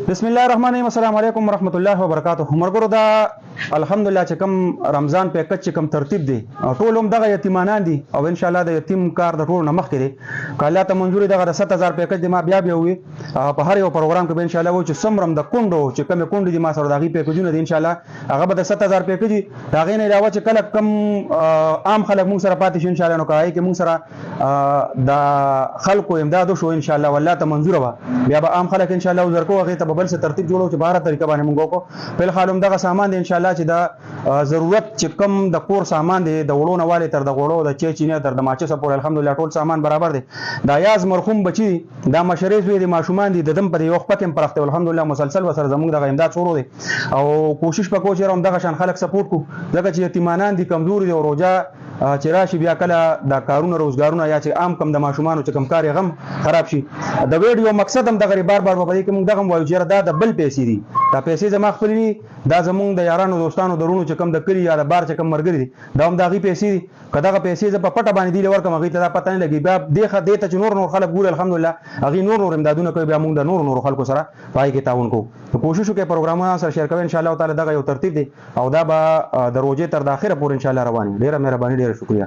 بسم الله الرحمن الرحیم. السلام علیکم ورحمت الله وبرکاته. مرګرو دا الحمدلله چې کوم رمضان پیکج چې کوم ترتیب دی ټول هم دغه یتیمانان دي او ان شاء الله د یتیم کار د ټول نه مخکې دی که الله ته منظوري دغه د 7000 پیکج دی ما بیا وي په هر یو پروګرام کې به ان شاء الله و چې سمرم د کونډو چې کوم کونډې دي ما سره دغه پیکجونه دي ان شاء الله هغه به د 7000 پیکج دي دا غي نه علاوه چې کله کم عام خلک مون سره پاتې شي ان شاء الله نو کوي کې مون سره د خلکو امداد شو ان شاء الله والله ته منظور به بیا به عام خلک ان شاء الله ورکو هغه ته بل څه ترتیب جوړو چې بهر طریقه باندې مونږ کو په حال هم دغه سامان دی ان شاء الله چې دا ضرورت چې کم د کور سامان دی د وړو نه والي تر د غوړو د چینه تر د ماچس پورې الحمدلله ټول سامان برابر دی دا یاز مرحوم بچی دا مشرې زوی دي ماشومان دي د دم په یو وخت کې پرخته الحمدلله مسلسل وسره زموږ دغه امداد شروع دی او کوشش وکړو چې هم دغه شان خلک سپورټ کو ځکه چې یتیمانان دي کمزوري دي او روزه چې راشي بیا کله د کارونو روزګارونه یا چې عام کم د ماشومان چې کم کار غم خراب شي د ویډیو مقصد هم دغه بار په دې کې موږ دغه وایو چې دا د بل پیسې دي دا پیسې زما خپل دي دا زمونږ د یارانو دوستانو درونو چې کم د کلی یا د بار چې کم مرګري دي دا هم دغه پیسې دي کداغه پیسې ز په پټه باندې دی لور کوم غي ته پته نه لګي بیا دغه دته چې نور خلک ګور الحمدلله هغه نور امدادونه کوي بیا موږ د نور خلکو سره پای کې تعاون کوو کوشش وکړو پروګرامونه سره شیر کوو ان شاء الله تعالی دغه یو ترتیب دی او دا به د روزه تر د اخره پورې ان شاء الله روان ډیره مهرباني ډیره شکریا.